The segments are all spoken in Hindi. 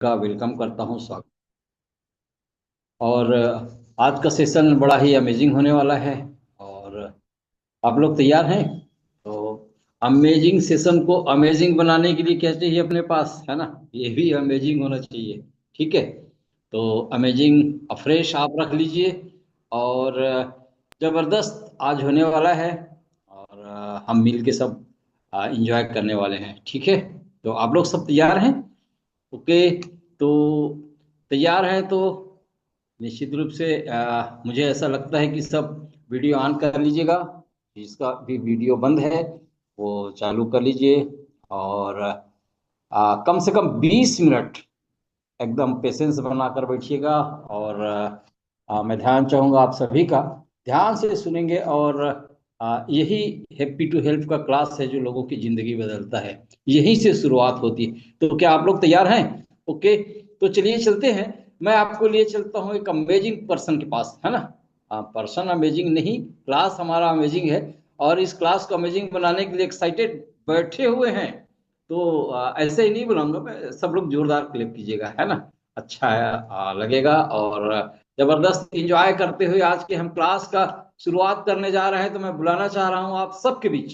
का वेलकम करता हूँ स्वागत। और आज का सेशन बड़ा ही अमेजिंग होने वाला है। और आप लोग तैयार हैं? तो अमेजिंग सेशन को अमेजिंग बनाने के लिए क्या चाहिए अपने पास, है ना? ये भी अमेजिंग होना चाहिए। ठीक है। तो अमेजिंग फ्रेश आप रख लीजिए। और जबरदस्त आज होने वाला है। और हम मिल के सब इंजॉय करने वाले हैं। ठीक है। तो आप लोग सब तैयार हैं? ओके। तो तैयार हैं तो निश्चित रूप से मुझे ऐसा लगता है कि सब वीडियो ऑन कर लीजिएगा। जिसका भी वीडियो बंद है वो चालू कर लीजिए। और कम से कम 20 मिनट एकदम पेशेंस बनाकर बैठिएगा। और मैं ध्यान चाहूँगा आप सभी का, ध्यान से सुनेंगे। और यही हैप्पी टू हेल्प का क्लास है जो लोगों की ज़िंदगी बदलता है। यहीं से शुरुआत होती है। तो क्या आप लोग तैयार हैं? ओके। तो चलिए चलते हैं। मैं आपको लिए चलता हूँ एक अमेजिंग पर्सन के पास, है ना? पर्सन अमेजिंग नहीं, क्लास हमारा अमेजिंग है। और इस क्लास को अमेजिंग बनाने के लिए एक्साइटेड बैठे हुए हैं। तो ऐसे ही नहीं बुलाऊंगा मैं, सब लोग जोरदार क्लैप कीजिएगा, है ना? अच्छा है, लगेगा। और जबरदस्त इंजॉय करते हुए आज के हम क्लास का शुरुआत करने जा रहे हैं। तो मैं बुलाना चाह रहा हूँ आप सबके बीच,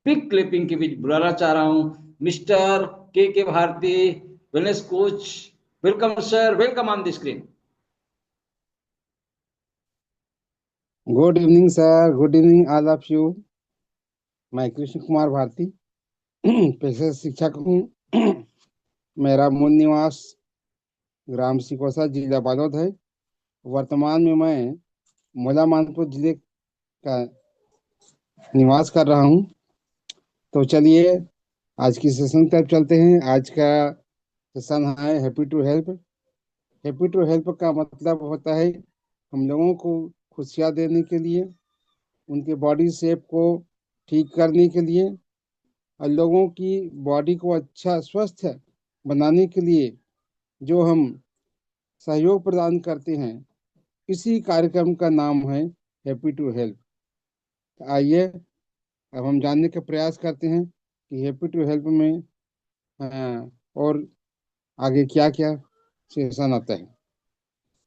बिग क्लिपिंग के बीच बुलाना चाह रहा हूँ mister K Bharti, wellness coach. Welcome sir, welcome on the screen. Good evening sir, good evening all of you. मैं कृष्ण कुमार भारती पेशे से शिक्षक हूँ। मेरा मूल निवास ग्राम सिकोसा जिला बालोद है। वर्तमान में मैं मोला मानपुर जिले का निवास कर रहा हूँ। तो चलिए आज की सेशन तरफ चलते हैं। आज का सेशन है happy to help. Happy to help का मतलब होता है हम लोगों को खुशियाँ देने के लिए, उनके बॉडी शेप को ठीक करने के लिए और लोगों की बॉडी को अच्छा स्वस्थ बनाने के लिए जो हम सहयोग प्रदान करते हैं, इसी कार्यक्रम का नाम है हैप्पी टू हेल्प। आइए अब हम जानने का प्रयास करते हैं कि हैप्पी टू हेल्प में और आगे क्या क्या सेशन आता है।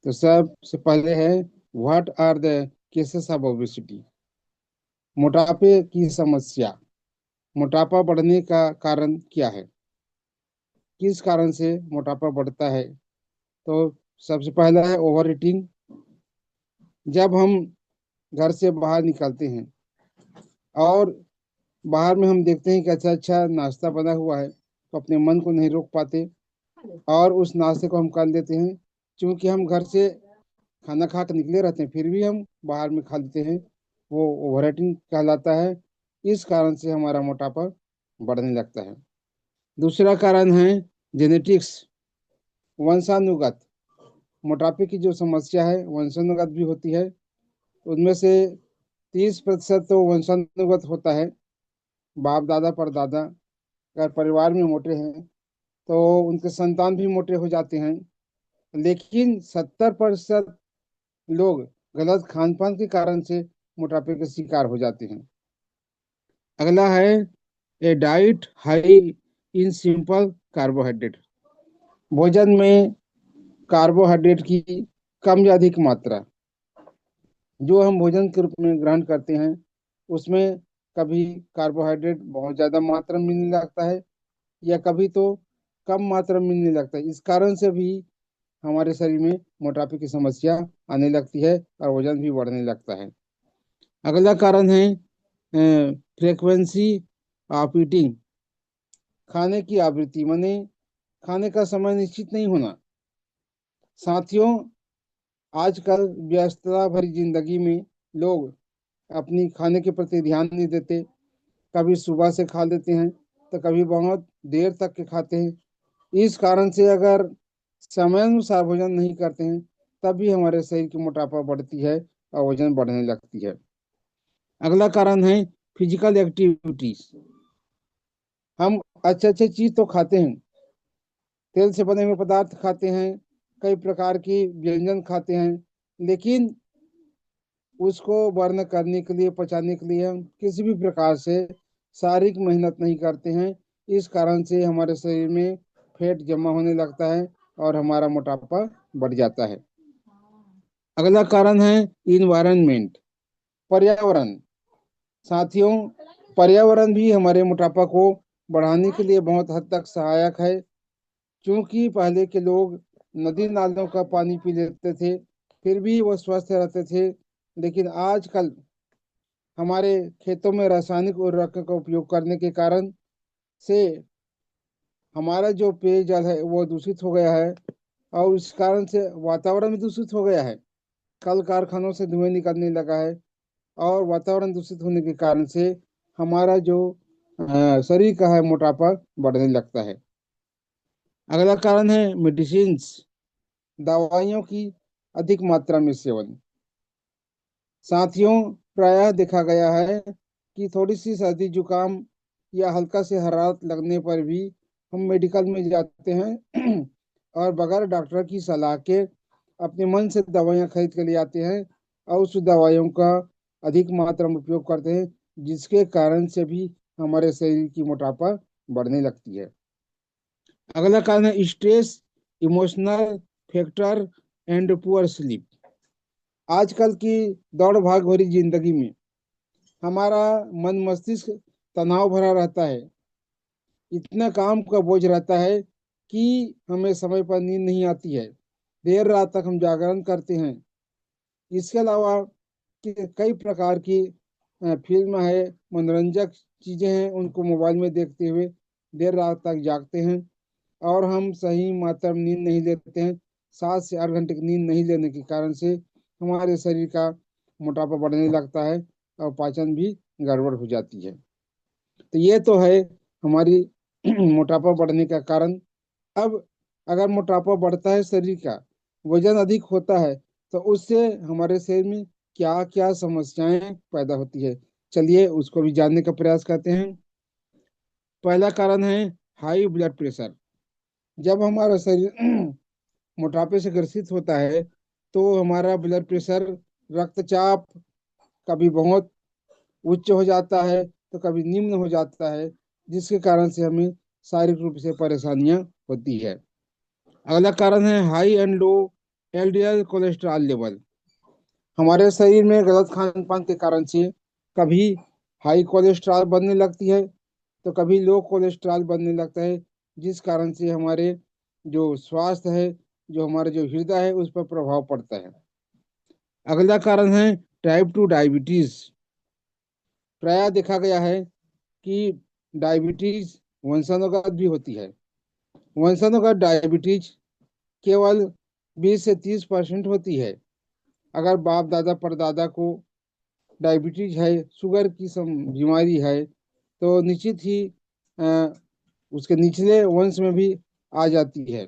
तो सबसे पहले है what are the cases of obesity. मोटापे की समस्या। मोटापा बढ़ने का कारण क्या है? किस कारण से मोटापा बढ़ता है? तो सबसे पहला है ओवर ईटिंग। जब हम घर से बाहर निकलते हैं और बाहर में हम देखते हैं कि अच्छा अच्छा नाश्ता बना हुआ है, तो अपने मन को नहीं रोक पाते और उस नाश्ते को हम कर लेते हैं। क्योंकि हम घर से खाना खा कर निकले रहते हैं, फिर भी हम बाहर में खा लेते हैं। वो ओवर ईटिंग कहलाता है। इस कारण से हमारा मोटापा बढ़ने लगता है। दूसरा कारण है जेनेटिक्स, वंशानुगत। मोटापे की जो समस्या है वंशानुगत भी होती है। उनमें से 30% तो वंशानुगत होता है। बाप दादा पर दादा अगर परिवार में मोटे हैं तो उनके संतान भी मोटे हो जाते हैं। लेकिन 70% लोग गलत खान पान के कारण से मोटापे के शिकार हो जाते हैं। अगला है a diet high in simple carbohydrate. भोजन में कार्बोहाइड्रेट की कम या अधिक मात्रा जो हम भोजन के रूप में ग्रहण करते हैं, उसमें कभी कार्बोहाइड्रेट बहुत ज़्यादा मात्रा में मिलने लगता है या कभी तो कम मात्रा में मिलने लगता है। इस कारण से भी हमारे शरीर में मोटापे की समस्या आने लगती है और वजन भी बढ़ने लगता है। अगला कारण है फ्रीक्वेंसी ऑफ ईटिंग। खाने की आवृत्ति माने खाने का समय निश्चित नहीं होना। साथियों, आजकल व्यस्तता भरी जिंदगी में लोग अपनी खाने के प्रति ध्यान नहीं देते। कभी सुबह से खा लेते हैं तो कभी बहुत देर तक के खाते हैं। इस कारण से अगर समय अनुसार भोजन नहीं करते हैं तब भी हमारे शरीर की मोटापा बढ़ती है और वजन बढ़ने लगती है। अगला कारण है फिजिकल एक्टिविटीज। हम अच्छे अच्छे चीज तो खाते हैं, तेल से बने हुए पदार्थ खाते हैं, कई प्रकार की व्यंजन खाते हैं, लेकिन उसको बर्न करने के लिए, पचाने के लिए हम किसी भी प्रकार से शारीरिक मेहनत नहीं करते हैं। इस कारण से हमारे शरीर में फैट जमा होने लगता है और हमारा मोटापा बढ़ जाता है। अगला कारण है इन्वायरमेंट, पर्यावरण। साथियों, पर्यावरण भी हमारे मोटापा को बढ़ाने के लिए बहुत हद तक सहायक है। क्योंकि पहले के लोग नदी नालों का पानी पी लेते थे, फिर भी वो स्वस्थ रहते थे। लेकिन आजकल हमारे खेतों में रासायनिक उर्वरकों का उपयोग करने के कारण से हमारा जो पेयजल है वो दूषित हो गया है, और इस कारण से वातावरण भी दूषित हो गया है। कल कारखानों से धुएं निकलने लगा है, और वातावरण दूषित होने के कारण से हमारा जो शरीर का है मोटापा बढ़ने लगता है। अगला कारण है मेडिसिन्स, दवाइयों की अधिक मात्रा में सेवन। साथियों, प्रायः देखा गया है कि थोड़ी सी सर्दी जुकाम या हल्का से हरारत लगने पर भी हम मेडिकल में जाते हैं और बगैर डॉक्टर की सलाह के अपने मन से दवाइयाँ खरीद के ले आते हैं, और उस दवाइयों का अधिक मात्रा में उपयोग करते हैं, जिसके कारण से भी हमारे शरीर की मोटापा बढ़ने लगती है। अगला कारण है stress, emotional factor and poor sleep. आजकल की दौड़ भाग भरी जिंदगी में हमारा मन मस्तिष्क तनाव भरा रहता है। इतना काम का बोझ रहता है कि हमें समय पर नींद नहीं आती है, देर रात तक हम जागरण करते हैं। इसके अलावा कई प्रकार की फिल्म है, मनोरंजक चीजें हैं, उनको मोबाइल में देखते हुए देर रात तक जागते हैं, और हम सही मात्रा में नींद नहीं लेते हैं। 7 से 8 घंटे की नींद नहीं लेने के कारण से हमारे शरीर का मोटापा बढ़ने लगता है, और पाचन भी गड़बड़ हो जाती है। तो ये तो है हमारी मोटापा बढ़ने का कारण। अब अगर मोटापा बढ़ता है, शरीर का वजन अधिक होता है, तो उससे हमारे शरीर में क्या क्या समस्याएं पैदा होती है, चलिए उसको भी जानने का प्रयास करते हैं। पहला कारण है हाई ब्लड प्रेशर। जब हमारा शरीर मोटापे से ग्रसित होता है, तो हमारा ब्लड प्रेशर, रक्तचाप कभी बहुत उच्च हो जाता है तो कभी निम्न हो जाता है, जिसके कारण से हमें शारीरिक रूप से परेशानियां होती है। अगला कारण है high and low LDL cholesterol level. हमारे शरीर में गलत खान पान के कारण से कभी हाई कोलेस्ट्रॉल बनने लगती है, तो कभी लो कोलेस्ट्रॉल बनने लगता है, जिस कारण से हमारे जो स्वास्थ्य है, जो हमारे जो हृदय है, उस पर प्रभाव पड़ता है। अगला कारण है टाइप 2 डायबिटीज। प्रायः देखा गया है कि डायबिटीज वंशानुगत भी होती है। वंशानुगत डायबिटीज केवल 20 से 30% होती है। अगर बाप दादा परदादा को डायबिटीज है, शुगर की बीमारी है, तो निश्चित ही अ, उसके निचले वंश में भी आ जाती है।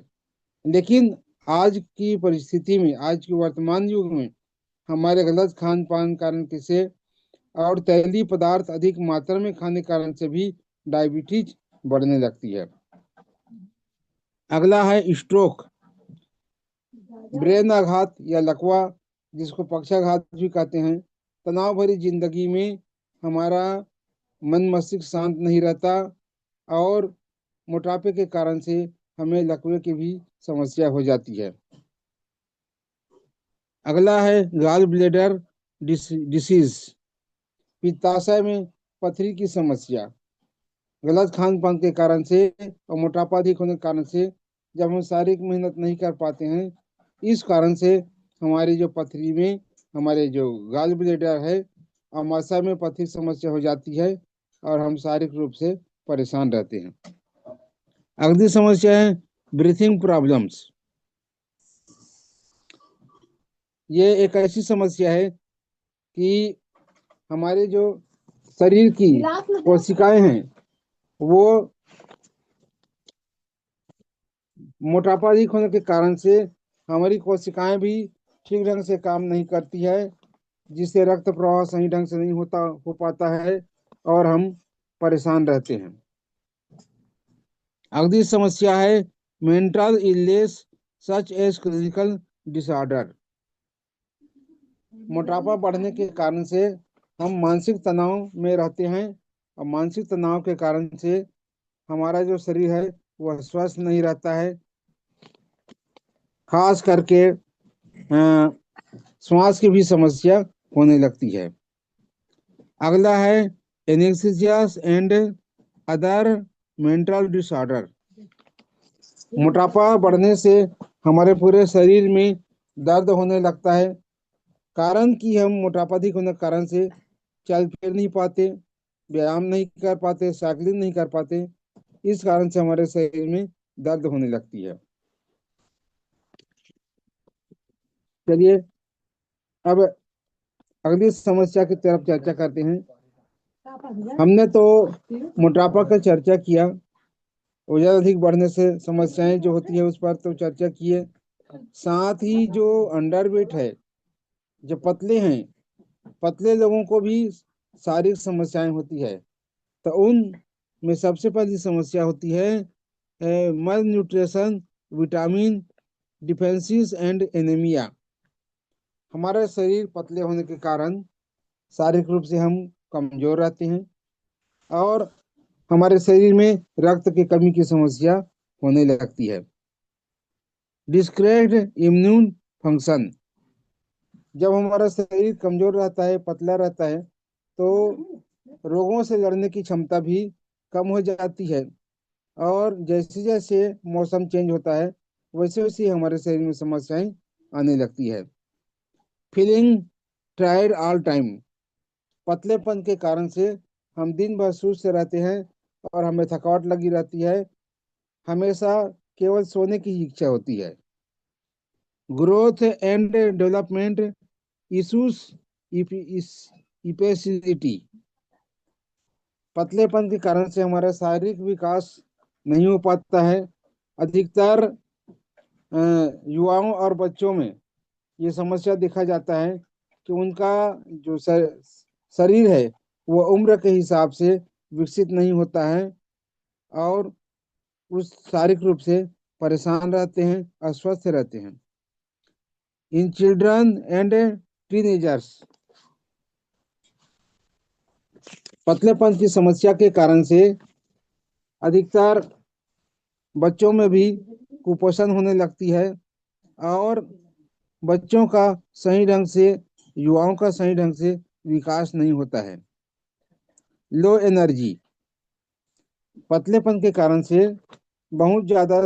लेकिन आज की परिस्थिति में, आज के वर्तमान युग में, हमारे गलत खान पान कारण से और तैलीय पदार्थ अधिक मात्रा में खाने कारण से भी डायबिटीज बढ़ने लगती है। अगला है स्ट्रोक, ब्रेन आघात या लकवा, जिसको पक्षाघात भी कहते हैं। तनाव भरी जिंदगी में हमारा मन मस्तिष्क शांत नहीं रहता, और मोटापे के कारण से हमें लकवे की भी समस्या हो जाती है। अगला है गाल ब्लेडर डिसीज, पित्ताशय में पथरी की समस्या। गलत खान पान के कारण से और मोटापा अधिक होने के कारण से जब हम शारीरिक मेहनत नहीं कर पाते हैं, इस कारण से हमारी जो पथरी में, हमारे जो गाल ब्लेडर है, अमाशय में पथरी समस्या हो जाती है, और हम शारीरिक रूप से परेशान रहते हैं। अगली समस्या है ब्रीथिंग प्रॉब्लम्स। ये एक ऐसी समस्या है कि हमारे जो शरीर की कोशिकाएं हैं, वो मोटापा अधिक होने के कारण से हमारी कोशिकाएं भी ठीक ढंग से काम नहीं करती है, जिससे रक्त प्रवाह सही ढंग से नहीं हो पाता है, और हम परेशान रहते हैं। अगली समस्या है mental illness such as clinical disorder. मोटापा बढ़ने के कारण से हम मानसिक तनाव में रहते हैं, और मानसिक तनाव के कारण से हमारा जो शरीर है वह स्वस्थ नहीं रहता है, खास करके श्वास की भी समस्या होने लगती है। अगला है एनेस्थीसियास एंड अदर मेंटल डिसऑर्डर। मोटापा बढ़ने से हमारे पूरे शरीर में दर्द होने लगता है। कारण कि हम मोटापा अधिक होने के कारण से चल फिर नहीं पाते, व्यायाम नहीं कर पाते, साइकिलिंग नहीं कर पाते। इस कारण से हमारे शरीर में दर्द होने लगती है। चलिए अब अगली समस्या की तरफ चर्चा करते हैं। हमने तो मोटापा का चर्चा किया, वजन अधिक बढ़ने से समस्याएं जो होती है उस पर तो चर्चा किए। साथ ही जो अंडरवेट है, जो पतले हैं, पतले लोगों को भी शारीरिक समस्याएं होती है। तो उन में सबसे पहली समस्या होती है मल nutrition, vitamin defences and anaemia. हमारा शरीर पतले होने के कारण शारीरिक रूप से हम कमजोर रहते हैं और हमारे शरीर में रक्त की कमी की समस्या होने लगती है। डिस्क्रेस्ड इम्यून फंक्शन। जब हमारा शरीर कमजोर रहता है, पतला रहता है, तो रोगों से लड़ने की क्षमता भी कम हो जाती है। और जैसे जैसे मौसम चेंज होता है वैसे वैसे हमारे शरीर में समस्याएं आने लगती है। Feeling tired all time. पतलेपन के कारण से हम दिन भर सुस्त रहते हैं और हमें थकावट लगी रहती है। हमेशा केवल सोने की ही इच्छा होती है। ग्रोथ एंड डेवलपमेंट इश्यूज, इपेसिलिटी। पतलेपन के कारण से हमारा शारीरिक विकास नहीं हो पाता है। अधिकतर युवाओं और बच्चों में ये समस्या देखा जाता है कि उनका जो शरीर है वो उम्र के हिसाब से विकसित नहीं होता है और उस शारीरिक रूप से परेशान रहते हैं, अस्वस्थ रहते हैं। इन चिल्ड्रन एंड टीनेजर्स, पतलेपन की समस्या के कारण से अधिकतर बच्चों में भी कुपोषण होने लगती है और बच्चों का सही ढंग से, युवाओं का सही ढंग से विकास नहीं होता है। Low energy. पतलेपन के कारण से बहुत ज्यादा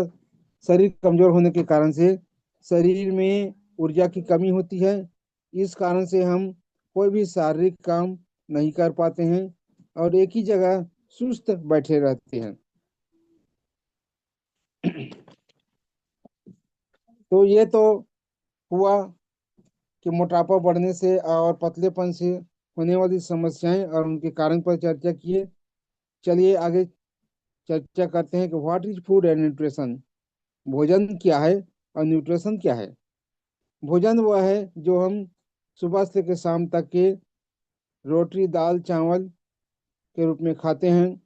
शरीर कमजोर होने के कारण से शरीर में ऊर्जा की कमी होती है। इस कारण से हम कोई भी शारीरिक काम नहीं कर पाते हैं और एक ही जगह सुस्त बैठे रहते हैं। तो ये तो हुआ कि मोटापा बढ़ने से और पतलेपन से होने वाली समस्याएं और उनके कारण पर चर्चा किए। चलिए आगे चर्चा करते हैं कि what is food and nutrition. भोजन क्या है और न्यूट्रिशन क्या है। भोजन वह है जो हम सुबह से लेकर शाम तक के रोटी दाल चावल के रूप में खाते हैं,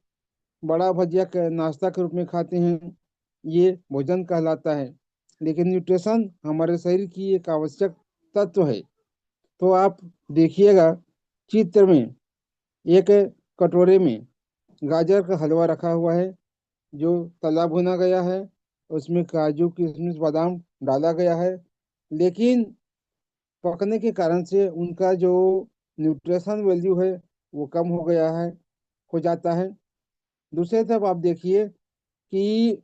बड़ा भजिया के नाश्ता के रूप में खाते हैं, ये भोजन कहलाता है। लेकिन न्यूट्रिशन हमारे शरीर की एक आवश्यक तत्व है। तो आप देखिएगा चित्र में एक कटोरे में गाजर का हलवा रखा हुआ है जो तला भुना गया है, उसमें काजू किशमिश बादाम डाला गया है, लेकिन पकने के कारण से उनका जो न्यूट्रिशन वैल्यू है वो कम हो गया है, हो जाता है। दूसरी तरफ आप देखिए कि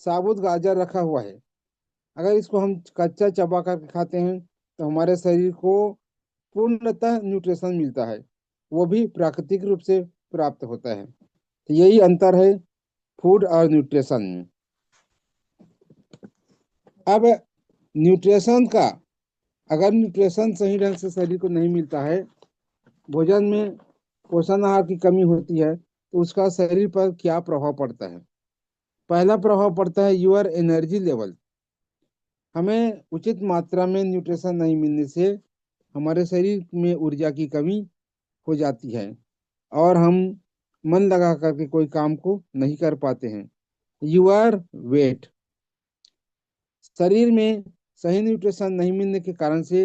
साबुत गाजर रखा हुआ है, अगर इसको हम कच्चा चबा करके खाते हैं तो हमारे शरीर को पूर्णतः न्यूट्रिशन मिलता है, वो भी प्राकृतिक रूप से प्राप्त होता है। तो यही अंतर है फूड और न्यूट्रिशन में। अब न्यूट्रिशन का, अगर न्यूट्रिशन सही ढंग से शरीर को नहीं मिलता है, भोजन में पोषण आहार की कमी होती है, तो उसका शरीर पर क्या प्रभाव पड़ता है। पहला प्रभाव पड़ता है यूर एनर्जी लेवल। हमें उचित मात्रा में न्यूट्रिशन नहीं मिलने से हमारे शरीर में ऊर्जा की कमी हो जाती है और हम मन लगा करके कोई काम को नहीं कर पाते हैं। Your weight. शरीर में सही न्यूट्रिशन नहीं मिलने के कारण से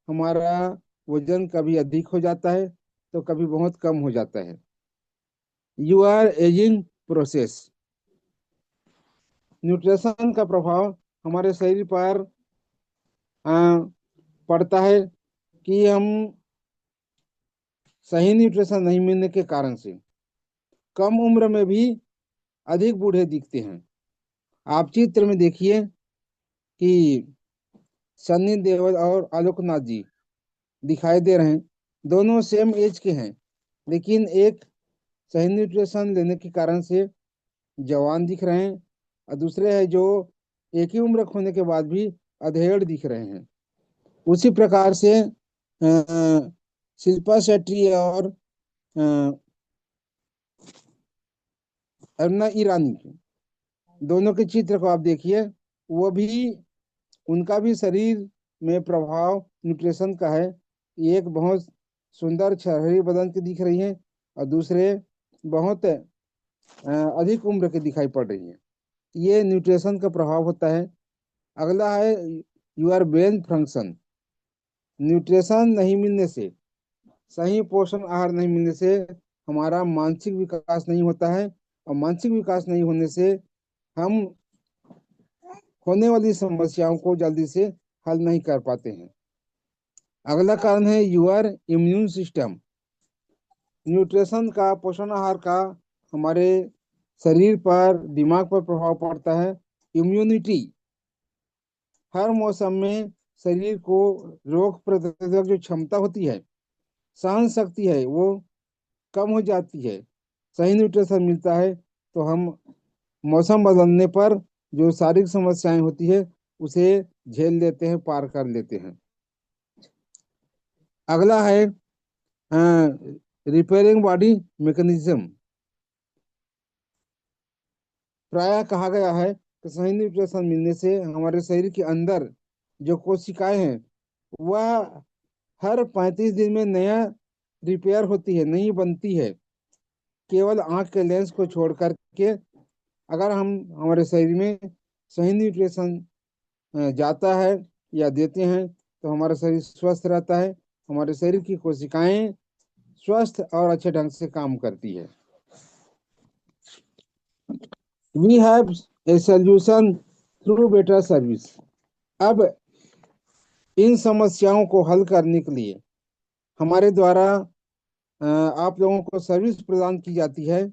हमारा वजन कभी अधिक हो जाता है तो कभी बहुत कम हो जाता है। Your ageing process. न्यूट्रिशन का प्रभाव हमारे शरीर पर पड़ता है कि हम सही न्यूट्रिशन नहीं मिलने के कारण से कम उम्र में भी अधिक बूढ़े दिखते हैं। आप चित्र में देखिए कि सन्नी देओल और आलोकनाथ जी दिखाई दे रहे हैं। दोनों सेम एज के हैं, लेकिन एक सही न्यूट्रिशन लेने के कारण से जवान दिख रहे हैं और दूसरे हैं जो एक ही उम्र होने के बाद भी अधेड़ दिख रहे हैं। उसी प्रकार से शिल्पा शेट्टी और अरुणा ईरानी के दोनों के चित्र को आप देखिए, वो भी उनका भी शरीर में प्रभाव न्यूट्रिशन का है। एक बहुत सुंदर शरीर बदन की दिख रही है और दूसरे बहुत अधिक उम्र के दिखाई पड़ रही है। ये न्यूट्रिशन का प्रभाव होता है। अगला है यूर ब्रेन फंक्शन। न्यूट्रिशन नहीं मिलने से, सही पोषण आहार नहीं मिलने से हमारा मानसिक विकास नहीं होता है और मानसिक विकास नहीं होने से हम होने वाली समस्याओं को जल्दी से हल नहीं कर पाते हैं। अगला कारण है यूर इम्यून सिस्टम। न्यूट्रिशन का, पोषण आहार का हमारे शरीर पर, दिमाग पर प्रभाव पड़ता है। इम्यूनिटी, हर मौसम में शरीर को रोग प्रतिरोधक जो क्षमता होती है, सहन शक्ति है, वो कम हो जाती है। सही न्यूट्रिशन मिलता है तो हम मौसम बदलने पर जो शारीरिक समस्याएं होती है उसे झेल लेते हैं, पार कर लेते हैं। अगला है रिपेयरिंग बॉडी मैकेनिज्म। प्रायः कहा गया है कि सही न्यूट्रिशन मिलने से हमारे शरीर के अंदर जो कोशिकाएं हैं वह हर 35 दिन में नया रिपेयर होती है, नई बनती है। केवल आंख के लेंस को छोड़ करके अगर हम हमारे शरीर में सही न्यूट्रिशन जाता है या देते हैं तो हमारा शरीर स्वस्थ रहता है। हमारे शरीर की कोशिकाएं स्वस्थ और अच्छे ढंग से काम करती है। We have a solution through better service. अब इन समस्याओं को हल करने के लिए हमारे द्वारा आप लोगों को सर्विस प्रदान की जाती है।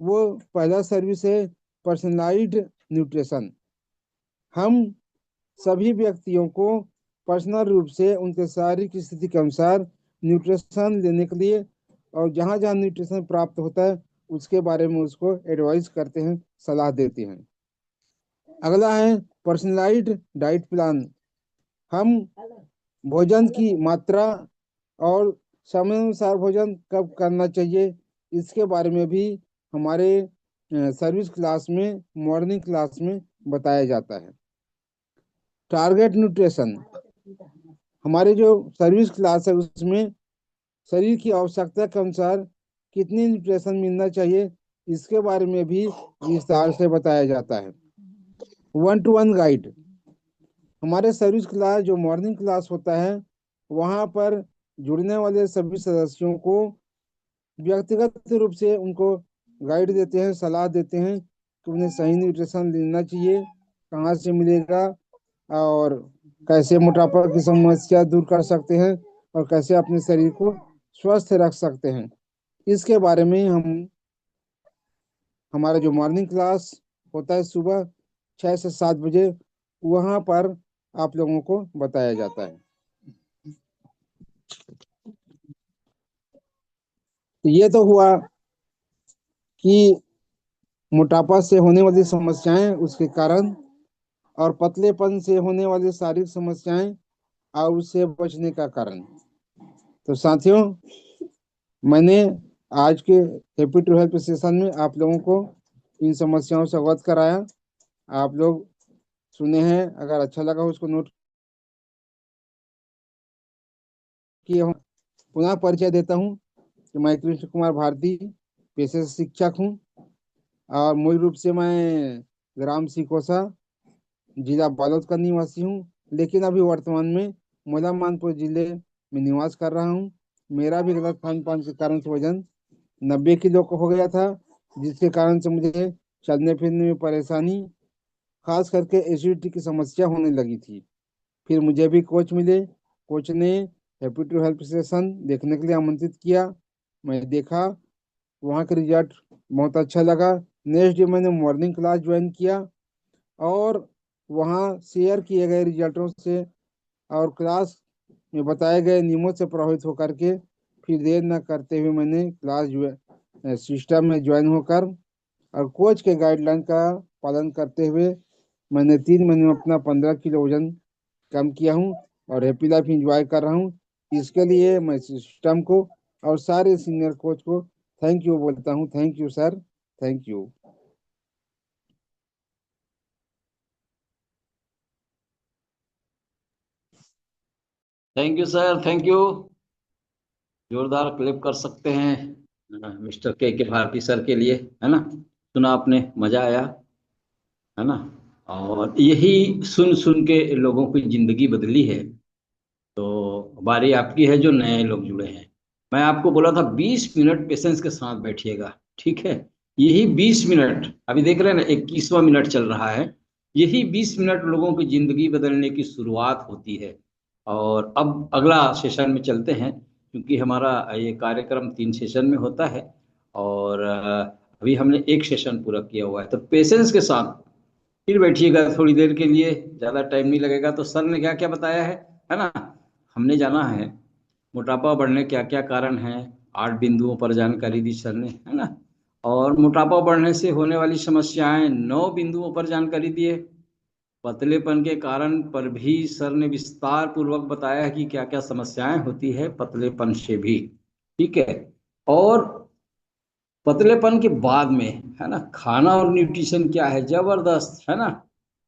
वो पहला सर्विस है पर्सनलाइज्ड न्यूट्रिशन। हम सभी व्यक्तियों को पर्सनल रूप से उनके शारीरिक स्थिति के अनुसार न्यूट्रिशन लेने के लिए और जहाँ जहाँ न्यूट्रिशन प्राप्त होता है उसके बारे में उसको एडवाइस करते हैं, सलाह देते हैं। अगला है पर्सनलाइज्ड डाइट प्लान। हम भोजन की मात्रा और समय अनुसार भोजन कब करना चाहिए इसके बारे में भी हमारे सर्विस क्लास में, मॉर्निंग क्लास में बताया जाता है। टारगेट न्यूट्रिशन, हमारी जो सर्विस क्लास है उसमें शरीर की आवश्यकता के अनुसार कितनी न्यूट्रिशन मिलना चाहिए इसके बारे में भी विस्तार से बताया जाता है। 1-to-1 गाइड, हमारे सर्विस क्लास जो मॉर्निंग क्लास होता है वहाँ पर जुड़ने वाले सभी सदस्यों को व्यक्तिगत रूप से उनको गाइड देते हैं, सलाह देते हैं कि उन्हें सही न्यूट्रिशन लेना चाहिए, कहाँ से मिलेगा और कैसे मोटापा की समस्या दूर कर सकते हैं और कैसे अपने शरीर को स्वस्थ रख सकते हैं। इसके बारे में हम, हमारा जो मॉर्निंग क्लास होता है सुबह 6 से 7 बजे, वहाँ पर आप लोगों को बताया जाता है। तो ये तो हुआ कि मोटापा से होने वाली समस्याएं, उसके कारण, और पतलेपन से होने वाली शारीरिक समस्याएं और उससे बचने का कारण। तो साथियों, मैंने आज के हैप्पी टू हेल्प सेशन में आप लोगों को इन समस्याओं से अवगत कराया। आप लोग सुने हैं, अगर अच्छा लगा उसको नोट किए हो। पुनः परिचय देता हूँ कि मैं कृष्ण कुमार भारती पेशे से शिक्षक हूँ और मूल रूप से मैं ग्राम सिकोसा, जिला बालोद का निवासी हूँ, लेकिन अभी वर्तमान में मोला मानपुर जिले में निवास कर रहा हूँ। मेरा भी गलत खान पान के कारण से वजन 90 किलो का हो गया था, जिसके कारण से मुझे चलने फिरने में परेशानी, खास करके एसिडिटी की समस्या होने लगी थी। फिर मुझे भी कोच मिले। कोच ने हैप्पी टू हेल्प सेशन देखने के लिए आमंत्रित किया। मैं देखा, वहाँ के रिजल्ट बहुत अच्छा लगा। नेक्स्ट डे मैंने मॉर्निंग क्लास ज्वाइन किया और वहाँ शेयर किए गए रिजल्टों से और क्लास में बताए गए नियमों से प्रभावित होकर के फिर देर न करते हुए मैंने क्लास सिस्टम में ज्वाइन होकर और कोच के गाइडलाइन का पालन करते हुए मैंने 3 महीने में अपना 15 किलो वजन कम किया हूँ और हैप्पी लाइफ इंजॉय कर रहा हूँ। इसके लिए मैं सिस्टम को और सारे सीनियर कोच को थैंक यू बोलता हूँ। Thank you sir, thank you. Thank you sir, thank you. जोरदार क्लिप कर सकते हैं मिस्टर के भारती सर के लिए, है ना। सुना आपने, मजा आया, है ना। और यही सुन सुन के लोगों की जिंदगी बदली है। तो बारी आपकी है जो नए लोग जुड़े हैं। मैं आपको बोला था 20 मिनट पेशेंस के साथ बैठिएगा, ठीक है। यही 20 मिनट, अभी देख रहे हैं ना 21वां मिनट चल रहा है। यही 20 मिनट लोगों की जिंदगी बदलने की शुरुआत होती है। और अब अगला सेशन में चलते हैं, क्योंकि हमारा ये कार्यक्रम 3 सेशन में होता है। और अभी हमने एक सेशन पूरा किया हुआ है। तो पेशेंस के साथ फिर बैठिएगा थोड़ी देर के लिए, ज़्यादा टाइम नहीं लगेगा। तो सर ने क्या क्या बताया है ना। हमने जाना है मोटापा बढ़ने क्या क्या कारण हैं। 8 बिंदुओं पर जानकारी दी सर ने, है ना। और मोटापा बढ़ने से होने वाली समस्याएं 9 बिंदुओं पर जानकारी दी है। पतलेपन के कारण पर भी सर ने विस्तार पूर्वक बताया है कि क्या क्या समस्याएं होती है पतलेपन से भी, ठीक है। और पतलेपन के बाद में, है ना, खाना और न्यूट्रिशन क्या है, जबरदस्त, है ना।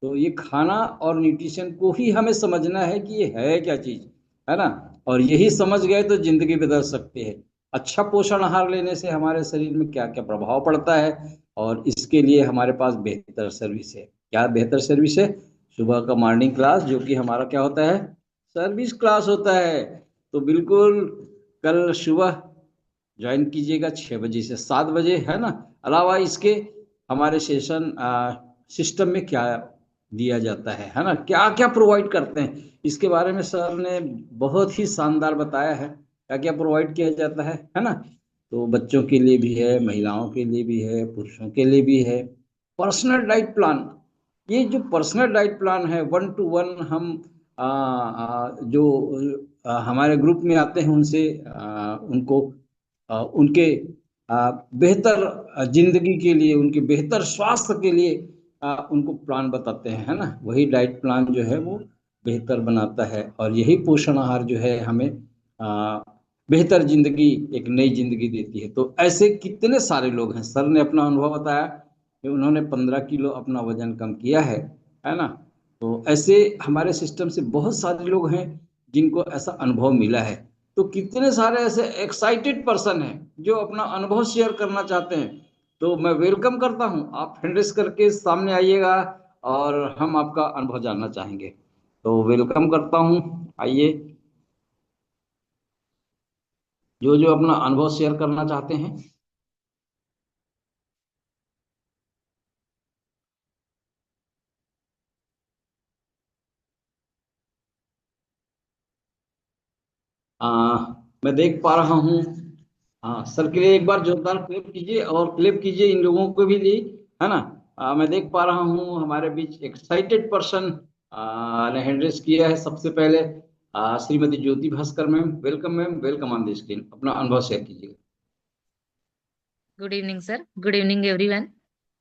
तो ये खाना और न्यूट्रिशन को ही हमें समझना है कि ये है क्या चीज, है ना। और यही समझ गए तो जिंदगी बदल सकते हैं। अच्छा पोषण आहार लेने से हमारे शरीर में क्या क्या प्रभाव पड़ता है, और इसके लिए हमारे पास बेहतर सर्विस है। क्या बेहतर सर्विस है? सुबह का मॉर्निंग क्लास, जो कि हमारा क्या होता है, सर्विस क्लास होता है। तो बिल्कुल कल सुबह ज्वाइन कीजिएगा 6 बजे से 7 बजे, है ना। अलावा इसके हमारे सेशन सिस्टम में क्या दिया जाता है ना, क्या क्या प्रोवाइड करते हैं, इसके बारे में सर ने बहुत ही शानदार बताया है। क्या क्या प्रोवाइड किया जाता है ना। तो बच्चों के लिए भी है, महिलाओं के लिए भी है, पुरुषों के लिए भी है। पर्सनल डाइट प्लान, ये जो पर्सनल डाइट प्लान है 1 to 1, हम जो हमारे ग्रुप में आते हैं उनसे उनको उनके बेहतर जिंदगी के लिए, उनके बेहतर स्वास्थ्य के लिए उनको प्लान बताते हैं, है ना। वही डाइट प्लान जो है वो बेहतर बनाता है। और यही पोषण आहार जो है हमें बेहतर जिंदगी, एक नई जिंदगी देती है। तो ऐसे कितने सारे लोग हैं, सर ने अपना अनुभव बताया कि उन्होंने 15 किलो अपना वजन कम किया है ना। तो ऐसे हमारे सिस्टम से बहुत सारे लोग हैं जिनको ऐसा अनुभव मिला है। तो कितने सारे ऐसे एक्साइटेड पर्सन हैं जो अपना अनुभव शेयर करना चाहते हैं। तो मैं वेलकम करता हूं, आप हैंड रेस करके सामने आइएगा और हम आपका अनुभव जानना चाहेंगे। तो वेलकम करता हूं, आइए, जो जो अपना अनुभव शेयर करना चाहते हैं। आ, मैं देख पा रहा हूँ। हाँ, सर के लिए एक बार जोरदार क्लिप कीजिए, और क्लिप कीजिए इन लोगों को भी लिए, है ना। मैं देख पा रहा हूँ हमारे बीच एक्साइटेड पर्सन ने हैंड रेस किया है। सबसे पहले Shrimati Jyoti Bhaskar ma'am, welcome ma'am, welcome on the screen, अपना अनुभव शेयर कीजिए। Good evening sir, good evening everyone.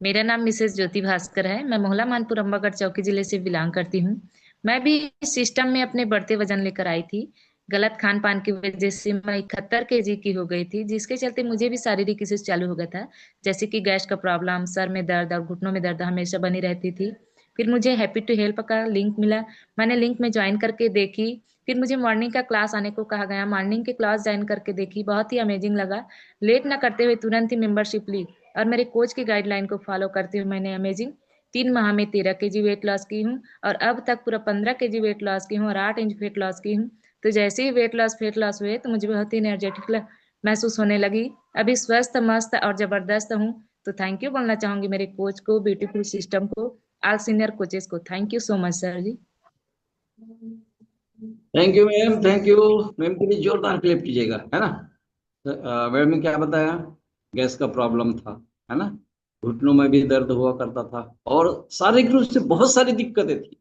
मेरा नाम मिसेस ज्योति भास्कर है। मैं मोहला मानपुर अम्बागढ़ चौकी जिले से बिलोंग करती हूँ। मैं भी इस सिस्टम में अपने बढ़ते वजन लेकर आई थी। गलत खान पान की वजह से मैं 71 kg की हो गई थी, जिसके चलते मुझे भी शारीरिक इश्यूज चालू हो गया था, जैसे कि गैस का प्रॉब्लम, सर में दर्द और घुटनों में दर्द हमेशा बनी रहती थी। फिर मुझे हैप्पी टू हेल्प का लिंक मिला। मैंने लिंक में ज्वाइन करके देखी। फिर मुझे मॉर्निंग का क्लास आने को कहा गया। मॉर्निंग की क्लास ज्वाइन करके देखी, बहुत ही अमेजिंग लगा। लेट ना करते हुए तुरंत ही मेंबरशिप ली और मेरे कोच की गाइडलाइन को फॉलो करते हुए मैंने अमेजिंग 3 माह में 13 kg वेट लॉस की हूँ और अब तक पूरा 15 kg वेट लॉस की हूँ और 8 इंच वेट लॉस की हूँ। तो जैसे ही वेट लॉस हुए तो मुझे बहुत ही एनर्जेटिक महसूस होने लगी। अभी स्वस्थ, मस्त और जबरदस्त हूँ। तो थैंक यू बोलना चाहूंगी मेरे कोच को, ब्यूटीफुल सिस्टम को, ऑल सीनियर कोचेस को। Thank you so much sir ji. Thank you ma'am, thank you. Ma'am के लिए जोरदार क्लेप कीजिएगा, है ना। मैम ने क्या बताया? गैस का प्रॉब्लम था, है ना। घुटनों में भी दर्द हुआ करता था और शारीरिक रूप से बहुत सारी दिक्कतें थी।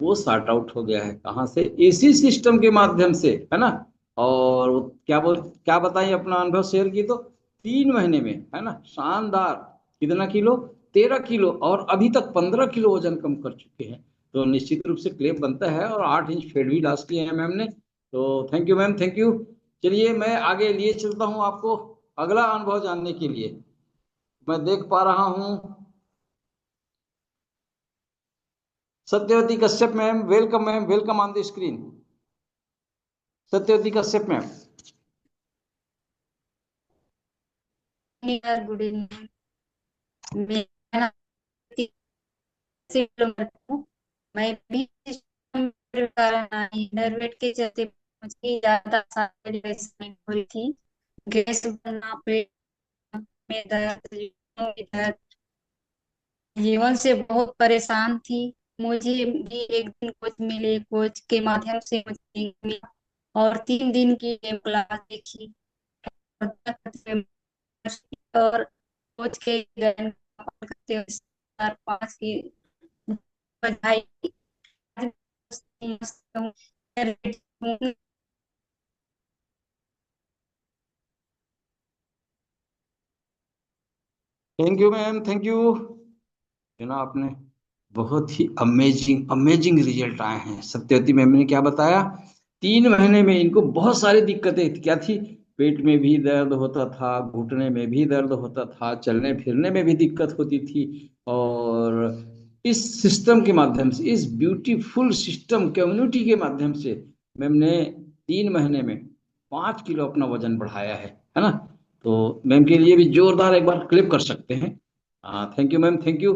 वो सॉर्ट आउट हो गया है, कहाँ से? इसी सिस्टम के माध्यम से, है ना। और वो क्या बताइए, अपना अनुभव शेयर की तो 3 महीने में, है ना, शानदार। कितना किलो? 13 किलो, और अभी तक 15 किलो वजन कम कर चुके हैं। तो निश्चित रूप से क्लेप बनता है, और 8 इंच फेट भी लॉस किए हैं मैम ने। तो thank you ma'am, thank you. चलिए मैं आगे लिए चलता हूँ आपको अगला अनुभव जानने के लिए। मैं देख पा रहा हूँ Satyavati Kashyap ma'am, welcome on the screen. Satyavati Kashyap ma'am. यार गुड इवनिंग। मेरा नाम हूँ। मैं भी इंटरनेट के चलते मुझे ज्यादा परेशानी हो रही थी। गैस बनना, पेट में दर्द, में दर्द, जीवन से बहुत परेशान थी। मुझे भी एक दिन कोच मिले, कोच के माध्यम से मुझे मिला और 3 दिन की क्लास देखी और कोच के गाइड करते हुए 4-5 की बधाई। Thank you ma'am, thank you. सुना आपने? बहुत ही अमेजिंग अमेजिंग रिजल्ट आए हैं। सत्यवती मैम ने क्या बताया? 3 महीने में इनको बहुत सारी दिक्कतें क्या थी? पेट में भी दर्द होता था, घुटने में भी दर्द होता था, चलने फिरने में भी दिक्कत होती थी। और इस सिस्टम के माध्यम से, इस ब्यूटीफुल सिस्टम कम्युनिटी के माध्यम से मैम ने 3 महीने में 5 किलो अपना वजन बढ़ाया है ना। तो मैम के लिए भी जोरदार एक बार क्लिप कर सकते हैं। हाँ, thank you ma'am, thank you.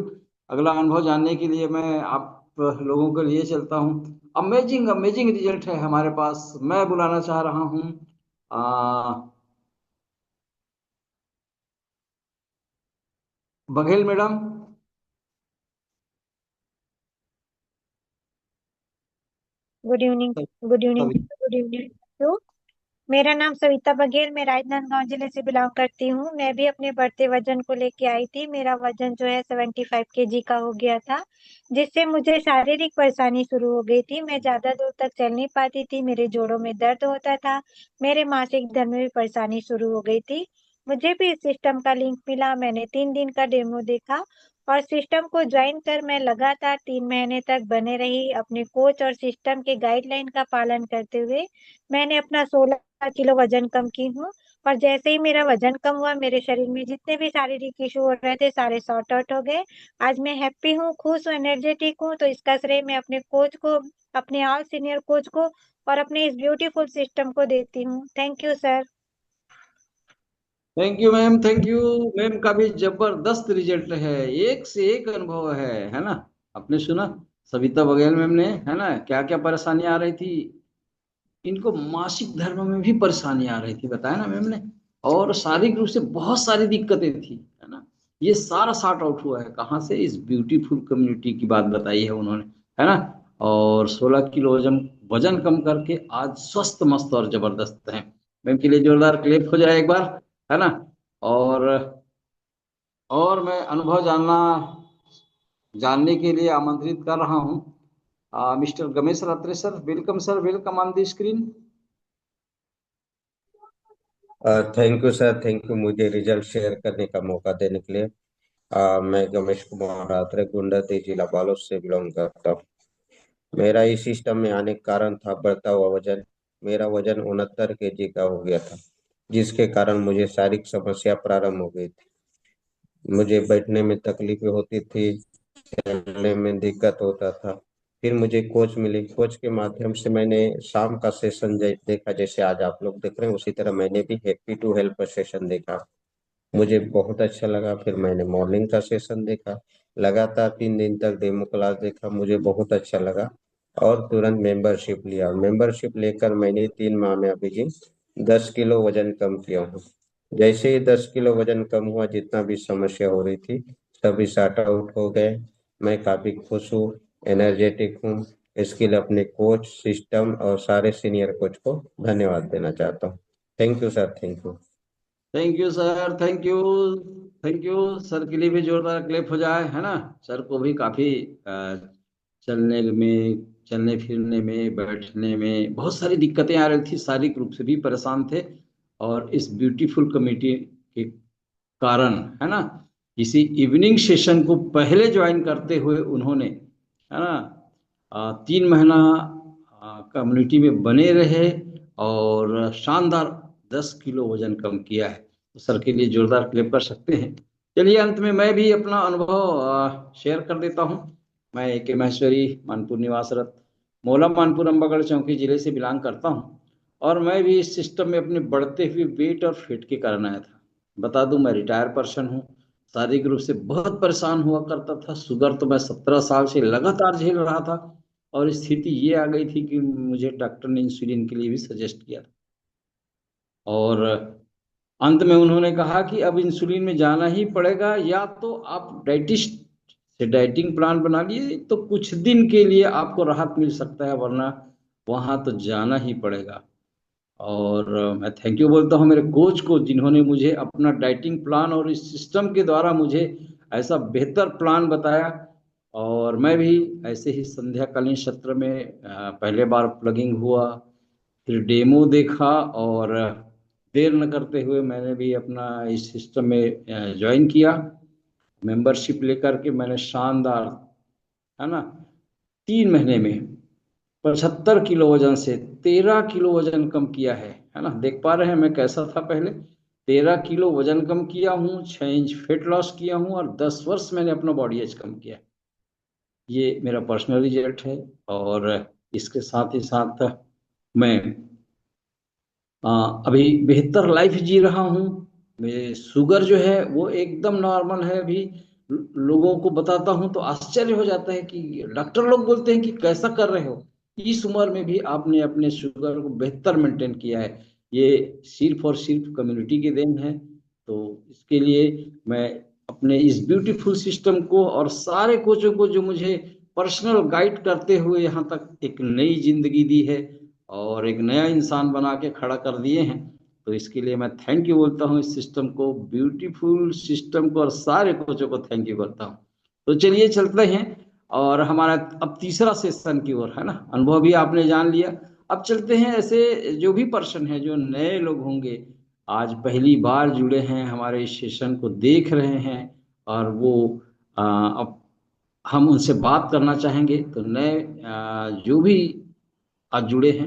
अगला अनुभव जानने के लिए मैं आप लोगों के लिए चलता हूँ। अमेजिंग अमेजिंग रिजल्ट है हमारे पास। मैं बुलाना चाह रहा हूँ आ, Baghel madam. Good evening. Good evening. सभी। Good evening too. मेरा नाम सविता बघेल, मैं राजनांदगांव जिले से बिलोंग करती हूँ। मैं भी अपने बढ़ते वजन को लेके आई थी। मेरा वजन जो है 75 kg का हो गया था, जिससे मुझे शारीरिक परेशानी शुरू हो गई थी। मैं ज्यादा दूर तक चल नहीं पाती थी, मेरे जोड़ों में दर्द होता था, मेरे मासिक धर्म में भी परेशानी शुरू हो गई थी। मुझे भी इस सिस्टम का लिंक मिला, मैंने 3 दिन का डेमो देखा और सिस्टम को ज्वाइन कर मैं लगातार 3 महीने तक बने रही। अपने कोच और सिस्टम के गाइडलाइन का पालन करते हुए मैंने अपना 16 किलो वजन कम की हूँ। और जैसे ही मेरा वजन कम हुआ, मेरे शरीर में जितने भी शारीरिक इशू हो रहे थे सारे सॉर्ट आउट हो गए। आज मैं हैप्पी हूँ, खुश हूँ, एनर्जेटिक हूँ। तो इसका श्रेय मैं अपने कोच को, अपने ऑल सीनियर कोच को और अपने इस ब्यूटीफुल सिस्टम को देती हूँ। Thank you sir. Thank you ma'am, thank you. Ma'am का भी जबरदस्त रिजल्ट है, एक से एक अनुभव है ना। आपने सुना सविता बघेल मैम ने, है ना, क्या क्या परेशानी आ रही थी। इनको मासिक धर्म में भी परेशानी आ रही थी, बताया ना मैम ने। और शारीरिक रूप से बहुत सारी दिक्कतें थी, है ना। ये सारा सॉर्ट आउट हुआ है, कहाँ से? इस ब्यूटीफुल कम्युनिटी की बात बताई है उन्होंने, है ना। और 16 किलो वजन वजन कम करके आज स्वस्थ मस्त और जबरदस्त हैं। मैम के लिए जोरदार क्लेप हो जाए एक बार, है ना। और और मैं अनुभव जानने के लिए आमंत्रित कर रहा हूँ mister Ganesh Ratre sir. Welcome sir, welcome on the screen. Thank you sir, thank you मुझे रिजल्ट शेयर करने का मौका देने के लिए। मैं गणेश कुमार रात्रे गुंडा जिला बालोद से बिलोंग करता हूँ। मेरा इस सिस्टम में आने का कारण था बढ़ता हुआ वजन। मेरा वजन 69 kg का हो गया था, जिसके कारण मुझे शारीरिक समस्या प्रारंभ हो गई थी। मुझे बैठने में तकलीफें होती थी, चलने में दिक्कत होता था। फिर मुझे कोच मिली, कोच के माध्यम से मैंने शाम का सेशन देखा, जैसे आज आप लोग देख रहे हैं उसी तरह मैंने भी हैप्पी टू हेल्प का सेशन देखा। मुझे बहुत अच्छा लगा। फिर मैंने मॉर्निंग का सेशन देखा, लगातार 3 दिन तक डेमो क्लास देखा, मुझे बहुत अच्छा लगा। और तुरंत मेंबरशिप लिया। मेंबरशिप लेकर मैंने 3 माह में अभी जी 10 किलो वजन कम किया हूँ। जैसे ही 10 किलो वजन कम हुआ, जितना भी समस्या हो रही थी सभी सॉर्ट आउट हो गए। मैं काफी खुश हूँ, एनर्जेटिक हूँ, इसके लिए अपने कोच, सिस्टम और सारे सीनियर कोच को धन्यवाद देना चाहता हूँ। Thank you sir, thank you. Thank you sir, thank you. Thank you sir के लिए भी जोरदार क्लैप हो जाए, है ना। सर को भी काफी चलने फिरने में, बैठने में बहुत सारी दिक्कतें आ रही थी, शारीरिक रूप से भी परेशान थे। और इस ब्यूटीफुल कमेटी के कारण, है ना, किसी इवनिंग सेशन को पहले ज्वाइन करते हुए उन्होंने, है ना, 3 महीना कम्युनिटी में बने रहे और शानदार 10 किलो वजन कम किया है। तो सर के लिए जोरदार क्लैप कर सकते हैं। चलिए, अंत में मैं भी अपना अनुभव शेयर कर देता हूँ। मैं एक महेश्वरी मानपुर निवासरत मोला मानपुर अम्बागढ़ चौकी जिले से बिलोंग करता हूँ। और मैं भी इस सिस्टम में अपने बढ़ते हुए वेट और फिट के कारण आया था। बता दूं, मैं रिटायर पर्सन हूँ। शारीरिक रूप से बहुत परेशान हुआ करता था। शुगर तो मैं 17 साल से लगातार झेल रहा था। और स्थिति ये आ गई थी कि मुझे डॉक्टर ने इंसुलिन के लिए भी सजेस्ट किया। और अंत में उन्होंने कहा कि अब इंसुलिन में जाना ही पड़ेगा, या तो आप डाइटिस्ट से डाइटिंग प्लान बना लिए तो कुछ दिन के लिए आपको राहत मिल सकता है, वरना वहां तो जाना ही पड़ेगा। और मैं थैंक यू बोलता हूँ मेरे कोच को, जिन्होंने मुझे अपना डाइटिंग प्लान और इस सिस्टम के द्वारा मुझे ऐसा बेहतर प्लान बताया। और मैं भी ऐसे ही संध्याकालीन सत्र में पहले बार प्लगिंग हुआ, फिर डेमो देखा, और देर न करते हुए मैंने भी अपना इस सिस्टम में ज्वाइन किया। मेंबरशिप लेकर के मैंने शानदार, है ना, 3 महीने में 75 किलो वजन से 13 किलो वजन कम किया है ना। देख पा रहे हैं मैं कैसा था पहले। 13 किलो वजन कम किया हूँ, 6 इंच फेट लॉस किया हूँ, और 10 वर्ष मैंने अपना बॉडी एज कम किया। ये मेरा पर्सनल रिजल्ट है। और इसके साथ ही साथ मैं अभी बेहतर लाइफ जी रहा हूँ। मेरे शुगर जो है वो एकदम नॉर्मल है अभी। लोगों को बताता हूँ तो आश्चर्य हो जाता है कि डॉक्टर लोग बोलते हैं कि कैसा कर रहे हो, इस उम्र में भी आपने अपने शुगर को बेहतर मेंटेन किया है। ये सिर्फ और सिर्फ कम्युनिटी के देन है। तो इसके लिए मैं अपने इस ब्यूटीफुल सिस्टम को और सारे कोचों को, जो मुझे पर्सनल गाइड करते हुए यहाँ तक एक नई जिंदगी दी है और एक नया इंसान बना के खड़ा कर दिए हैं, तो इसके लिए मैं थैंक यू बोलता हूँ इस सिस्टम को, ब्यूटीफुल सिस्टम को, और सारे कोचों को थैंक यू करता हूँ। तो चलिए चलते हैं, और हमारा अब तीसरा सेशन की ओर, है ना। अनुभव भी आपने जान लिया। अब चलते हैं ऐसे जो भी पर्सन है, जो नए लोग होंगे, आज पहली बार जुड़े हैं, हमारे इस सेशन को देख रहे हैं, और वो अब हम उनसे बात करना चाहेंगे। तो नए जो भी आज जुड़े हैं,